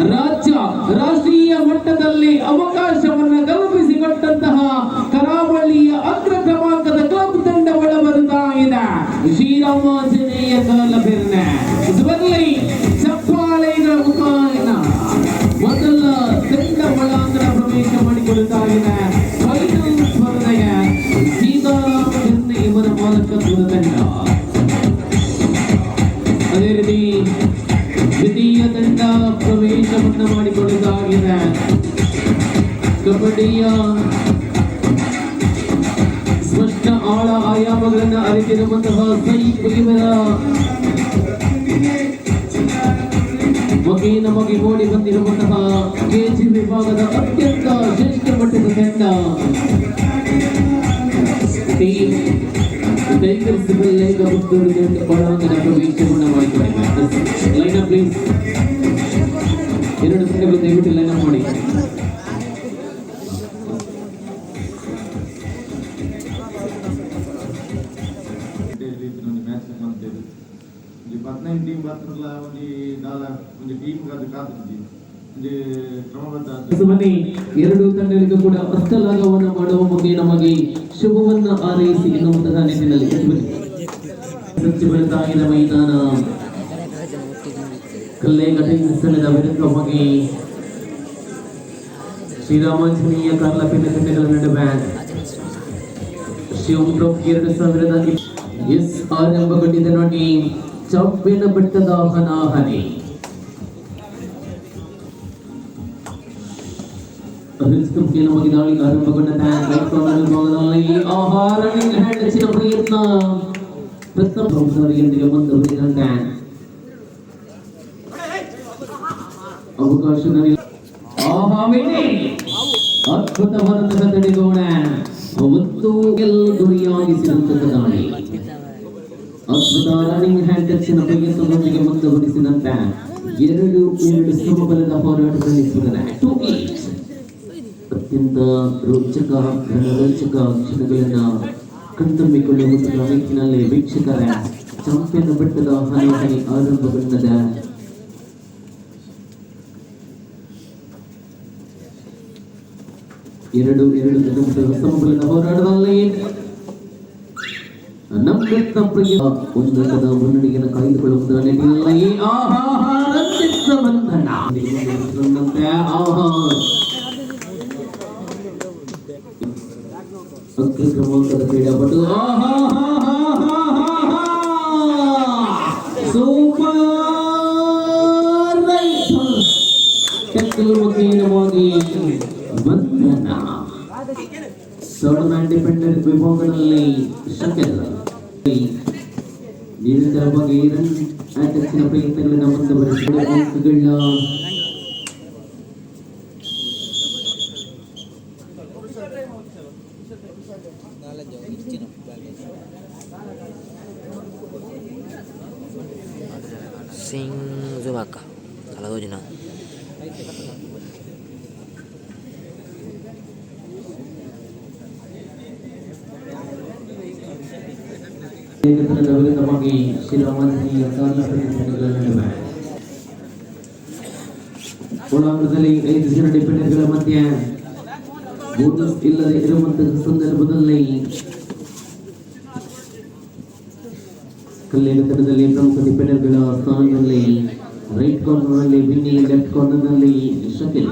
ರಾಷ್ಟ್ರೀಯ ಮಟ್ಟದಲ್ಲಿ ಅವಕಾಶವನ್ನು ಕಲ್ಪಿಸಿಕೊಟ್ಟಂತಹ ಕರಾವಳಿಯ ಅಗ್ರ ಕ್ರಮಾಂಕದ ಕ್ಲಬ್ ತಂಡ ಒಳಬರುತ್ತಾ ಇದೆ. ಶ್ರೀರಾಮಾಂಜನೇಯ ಕಾಲಬೆರ್ನ ಬರಲಿ ಚಪ್ಪಾಳೆಗಳ ಮುಖಾಯನ ಮೊದಲ ತಂಡ ಒಳಾಂಗಣ ಪ್ರವೇಶ ಮಾಡಿಕೊಳ್ಳುತ್ತಾ ಇದೆ. ಫೈನಲ್ ಸ್ಪರ್ಧೆಯ ಸೀತಾರಾಮ ಇವರ ಮಾಲಕತ್ವದ ತಂಡ. ಅದೇ ರೀತಿ ದ್ವಿತೀಯ ತಂಡ ಪ್ರವೇಶವನ್ನು ಮಾಡಿಕೊಳ್ಳುವುದಾಗಿದೆ. ಕಬಡ್ಡಿಯ ಸ್ಪಷ್ಟ ಆಳ ಆಯಾಮಗಳನ್ನು ಅರಿತಿರುವಂತಹ ಸೈಫ್ ಇವರ ನಮಗೆ ಓಡಿ ಬಂದಿರುವಂತಹ ಕೆಜಿ ವಿಭಾಗದ ಅತ್ಯಂತ ಶ್ರೇಷ್ಠ ಮಟ್ಟದ ತಂಡ ಟೈಗರ್ ಸಿವಿಲ್ ಲೈನ್ ಒಳಾಂಗಣ ಪ್ರವೇಶವನ್ನು ಮಾಡಿಕೊಳ್ಳಬೇಕು. Line up please. ಎರಡು ತಂಡಗಳು ದಯವಿಟ್ಟು ಲೈನ್ ಅಪ್ ಮಾಡಿ. ಎರಡು ತಂಡಗಳಿಗೂ ಕೂಡ ಅಷ್ಟಲಾಗವನ್ನು ಮಾಡುವ ಬಗ್ಗೆ ನಮಗೆ ಶುಭವನ್ನ ಹಾರೈಸಿ ಎನ್ನುವಂತಹ ನಿಟ್ಟಿನಲ್ಲಿ ಸಚಿವರಾಗಿನ ಮೈದಾನ ಕಲ್ಲೇಘಟೆ ಸ್ಥಳದ ವಿರುದ್ಧವಾಗಿ ಶ್ರೀರಾಮಾಂಜನೇಯ ಕಾರ್ಲಪೇಟೆ ತಂಡಗಳ ನಡುವೆ ಶಿವಮ್ ಟ್ರೋಫಿ 2020 ಆರಂಭಗೊಂಡಿದೆ ನೋಡಿ. ಚಪ್ಪಿನ ಬೆಟ್ಟದ ಹನಾಹನಿ. ನಮಗೆ ದಾಳಿ ಆರಂಭಗೊಂಡ ಹೆಚ್ಚಿನ ಪ್ರಯತ್ನ ಪ್ರಥಮ ಸಂಸಾರಿಯೊಂದಿಗೆ ಮುಂದುವರಿದಂತೆ ಅವಕಾಶದಲ್ಲಿ ಅದ್ಭುತವಾದಂತಹ ತಡೆಗೋಣ ಒಂದು ಗುರಿಯಾಗಿಸಿದಂತಹ ದಾಳಿ. ಅದ್ಭುತ ರನ್ನಿಂಗ್ ಹ್ಯಾಂಡ್ ಹೆಚ್ಚಿನ ಪ್ರಯತ್ನದೊಂದಿಗೆ ಮುಂದುವರಿಸಿದಂತೆ ಎರಡು ಸಮಬಲದ ಹೋರಾಟದಲ್ಲಿ ಅತ್ಯಂತ ರೋಚಕ ಕ್ಷಣಗಳನ್ನ ಕಣ್ತುಂಬಿಕೊಳ್ಳುವ ನಿಟ್ಟಿನಲ್ಲಿ ವೀಕ್ಷಕರ ಚಾಂಪಿಯನ್ ಬೆಟ್ಟದ ಹನಾಹನಿ ಆರಂಭಗೊಂಡದ ಎರಡು ಸಮಬಲದ ಹೋರಾಟದಲ್ಲಿ ಒಂದರದ ಮುನ್ನಡೆಯನ್ನು ಕಾಯ್ದುಕೊಳ್ಳುವುದರ ನಿಟ್ಟಿನಲ್ಲಿ ಕ್ರಮಾಂಕದ ಕ್ರೀಡಾಪಟು ಸೂಪರ್ ಮುಖೇನವಾಗಿ ಬಂಧನ. ಸೌಡನ್ ಇಂಡಿಪೆಂಡೆಂಟ್ ವಿಭಾಗದಲ್ಲಿ ಶಕಲ್ ನಿರಂತರವಾಗಿ ರನ್ ಹೆಚ್ಚಿನ ಪ್ರಯತ್ನಗಳನ್ನು ಮುಂದುವರಿಸಿದ ಅಂಕಗಳ Sing Zubaka kalau jina ನಮಗೆ ಶ್ರೀರಾಮಾಂಜನೇಯ ಕಾಲಪೇಟೆ ಒಳಾಂಗಣದಲ್ಲಿ 5 ಜನ ಡಿಫೆಂಡರ್ಗಳ ಮಧ್ಯೆ ಬೋನಸ್ ಇಲ್ಲದೆ ಇರುವಂತಹ ಸಂದರ್ಭದಲ್ಲಿ ಕಲ್ಲೇಘಟ್ಟದಲ್ಲಿ ಪ್ರಮುಖ ಡಿಫೆಂಡರ್ಗಳ ಸ್ಥಾನದಲ್ಲಿ ರೈಟ್ ಕಾರ್ನರ್ ನಲ್ಲಿ ವಿನ್ನಿ, ಲೆಫ್ಟ್ ಕಾರ್ನರ್ ನಲ್ಲಿ ಶಕಿಲ್.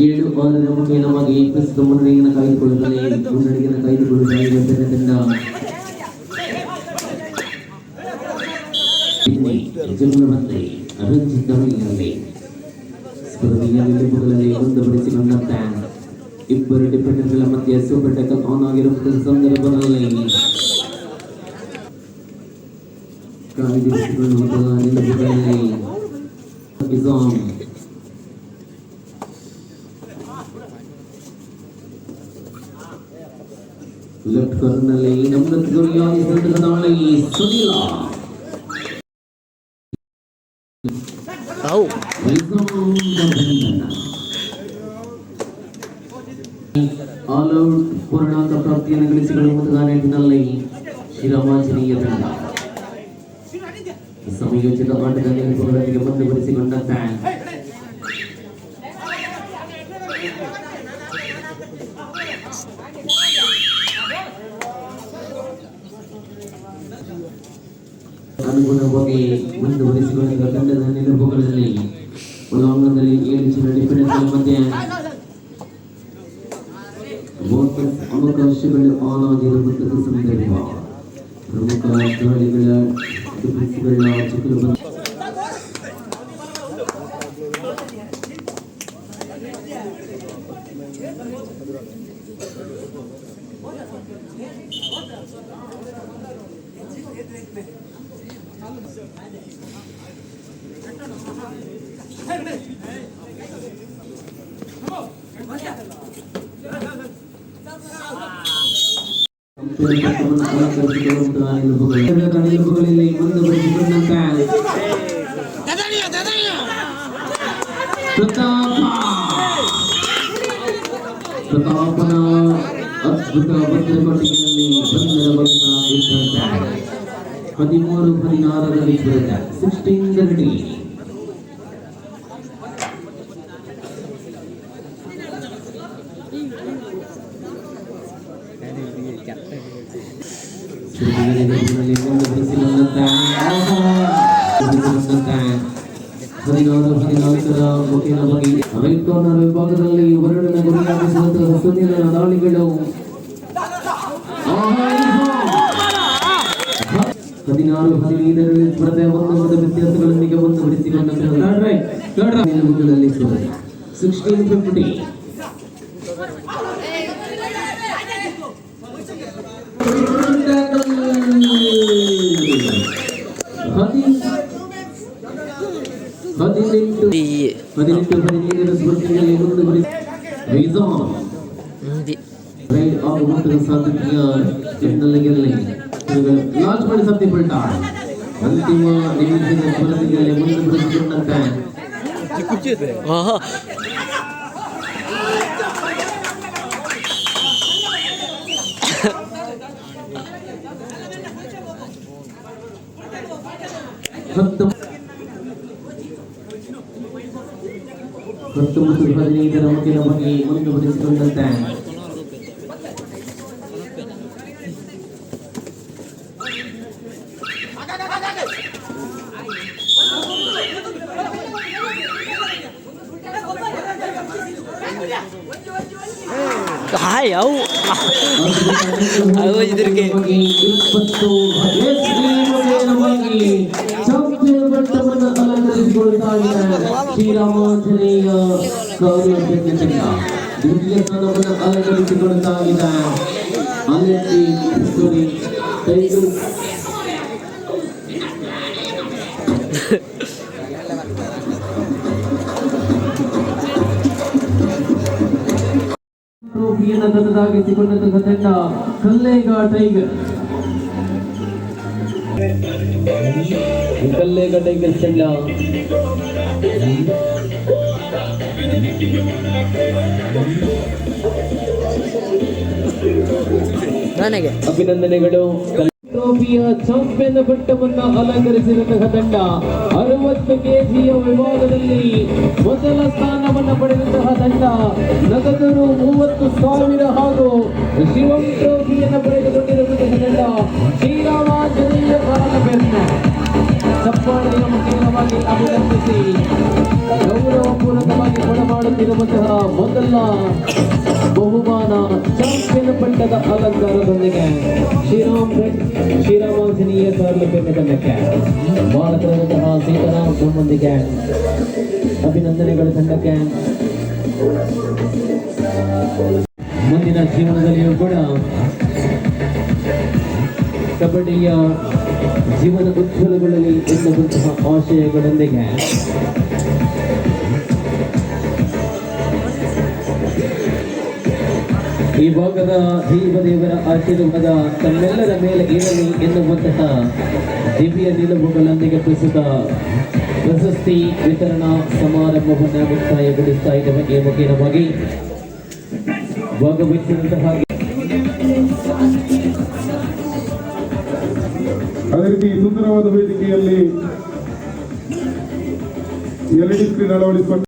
ಏಳು ಬಾಲದ ಮುಖೇನವಾಗಿ ಪ್ರಸ್ತುತ ಮುನ್ನಡೆಯನ್ನು ಕಾಯ್ದುಕೊಳ್ಳುತ್ತದೆ. ಮುನ್ನಡೆಯನ್ನು ಕಾಯ್ದುಕೊಳ್ಳುವ ತಂಡ ಜನ್ಮವಂತೆ ರಂಜಿತ ವೈನಲ್ಲಿ ಸ್ಪರ್ಧೆಯ ವಿಲಂಬಗಳಲ್ಲಿ ಮುಂದುವರಿಸಿಕೊಂಡಂತೆ ಇಬ್ಬರು ಡಿಫೆಂಡರ್ಗಳ ಮಧ್ಯೆ ಸೂಪರ್ ಟ್ಯಾಕಲ್ ಆನ್ ಆಗಿರುವಂತಹ ಸಂದರ್ಭದಲ್ಲಿ ಕಾಯ್ದಿರಿಸಿಕೊಳ್ಳುವಂತಹ ನಿಲುವುಗಳಲ್ಲಿ ಲೆಫ್ಟ್ ಕಾರ್ನರ್ ನಲ್ಲಿ ನಮ್ರತ್ ಗುರಿಯಾಗಿ ದಾಳಿ ಸುನಿಲ ಆಲ್ ಔಟ್ ಪೂರ್ಣಾಂಕ ಪ್ರಾಪ್ತಿಯನ್ನು ಗಳಿಸಿಕೊಳ್ಳುವ ನಿಟ್ಟಿನಲ್ಲಿ ಶ್ರೀರಾಮಾಂಜನೇಯ ತಂಡ ಸಮಯೋಚಿತ ಆಟದಲ್ಲಿ ಪೂರ್ಣತೆಗೆ ಮುಂದುವರಿಸಿಕೊಂಡಂತೆ ಅನುಗುಣವಾಗಿ ಮುಂದುವರಿಸಿಕೊಂಡಿರುವ ತಂಡದ ನಿಲುವುಗಳಲ್ಲಿ ಒಳಾಂಗಣದಲ್ಲಿ 7 ಜನ ಡಿಫೆಂಡರ್ಗಳ ಮಧ್ಯೆ ಅವಕಾಶಗಳು ಆನ್ ಆಗಿರುವಂತಹ ಸಂದರ್ಭ ಪ್ರಮುಖ ದಾಳಿಗಳ ಡಿಫೆನ್ಸ್ಗಳ ಚಿಕ್ಕಲು ನಿಲುವುಗಳಲ್ಲಿ ಮುಂದುವರಿಸಿಕೊಂಡಂತೆ ಪ್ರತಾಪನ ಅದ್ಭುತ ಭದ್ರಕೋಟೆಯಲ್ಲಿ ಬಂದರಬಂದ 13-16 16-30 ರೈಟ್ ಕಾರ್ನರ್ ವಿಭಾಗದಲ್ಲಿ ಹೊರಡಿನ ಗುರಿಯಾಗಿಸುವಂತಹ ಸುನಿಲ ದಾಳಿಗಳು 16-15 ಸ್ಪರ್ಧೆ ಒಂದು ವ್ಯತ್ಯಾಸಗಳೊಂದಿಗೆ ಮುಂದುವರಿಸಿಕೊಂಡಂತಹ ನಿಲುವುಗಳಲ್ಲಿ 16-50 18-15 ಸ್ಪರ್ಧೆಯಲ್ಲಿ ಮುಂದುವರಿಸಿ ರೈಡ್ ಆಗುವಂತಹ ಸಾಧ್ಯತೆಯ ಹಿನ್ನೆಲೆಯಲ್ಲಿ ಲಾಂಚ್ ಮಾಡಿ ಸಾಧ್ಯಪಟ್ಟ ಅಂತಿಮ ನಿಮಿಷದ ಸ್ಪರ್ಧೆಯಲ್ಲಿ ಮುಂದುವರಿಸಿಕೊಂಡಂತೆ ಮತ್ತು 15 ಮಟ್ಟಿನ ಬಗ್ಗೆ ಮುಂದುವರಿಸಿಕೊಂಡಂತೆ ಶ್ರೀರಾಮಾಂಜನೇಯ ದ್ವಿತೀಯ ಸ್ಥಾನವನ್ನು ಅಲಂಕರಿಸಿಕೊಳ್ತಾ ಇದೆ ಟ್ರೋಫಿಯನ್ನು ತನ್ನದಾಗಿಸಿಕೊಂಡಂತಹ ತಂಡ ಕಲ್ಲೇಗ ಟೈಗರ್ ತಂಡ ನನಗೆ ಅಭಿನಂದನೆಗಳು. ಟ್ರೋಫಿಯ ಚಾಂಪಿಯನ್ ಪಟ್ಟವನ್ನು ಅಲಂಕರಿಸಿದಂತಹ ತಂಡ 60 ಕೆಜಿಯ ವಿಭಾಗದಲ್ಲಿ ಮೊದಲ ಸ್ಥಾನವನ್ನು ಪಡೆದಂತಹ ತಂಡ ನಗದು 30,000 ಹಾಗೂ ಶಿವಂ ಟ್ರೋಫಿಯನ್ನು ಪಡೆದುಕೊಂಡಿರುವಂತಹ ತಂಡ ಶ್ರೀರಾಮಾಂಜನೇಯ ಚಪ್ಪಾಳೆಯ ಮುಖೇನವಾಗಿ ಅಭಿನಂದಿಸಿ ಗೌರವಪೂರ್ವಕವಾಗಿ ಕೊಡಮಾಡುತ್ತಿರುವಂತಹ ಮೊದಲ ಬಹುಮಾನ ಚಾಂಪಿಯನ್ ಪಟ್ಟದ ಅಲಂಕಾರದೊಂದಿಗೆ ಶ್ರೀರಾಮಾಂಜನೇಯ ಸಾರ್ಲಪೇಟೆ ತಂಡಕ್ಕೆ ಭಾರತದಂತಹ ಸೀತಾರಾಮ್ ನಮ್ಮೊಂದಿಗೆ ಅಭಿನಂದನೆಗಳು ತಂಡಕ್ಕೆ. ಮುಂದಿನ ಜೀವನದಲ್ಲಿಯೂ ಕೂಡ ಕಬಡ್ಡಿಯ ಜೀವನ ಉಜ್ವಲಗೊಳ್ಳಲಿ ಎನ್ನುವಂತಹ ಆಶಯಗಳೊಂದಿಗೆ ಈ ಭಾಗದ ದೇವದೇವರ ಆಶೀರ್ವಾದ ತಮ್ಮೆಲ್ಲರ ಮೇಲೆ ಇರಲಿ ಎನ್ನುವಂತಹ ದಿವ್ಯ ನಿಲುವುಗಳೊಂದಿಗೆ ಪ್ರಸ್ತುತ ಪ್ರಶಸ್ತಿ ವಿತರಣಾ ಸಮಾರಂಭವನ್ನು ಮುಕ್ತಾಯಗೊಳಿಸ್ತಾ ಇದ್ದೇವೆ. ಈ ಮುಖೇನವಾಗಿ ಭಾಗವಹಿಸಿದಂತಹ ಅದೇ ರೀತಿ ಸುಂದರವಾದ ವೇದಿಕೆಯಲ್ಲಿ LED ಸ್ಕ್ರೀನ್ ಅಳವಡಿಸಿಕೊಂಡು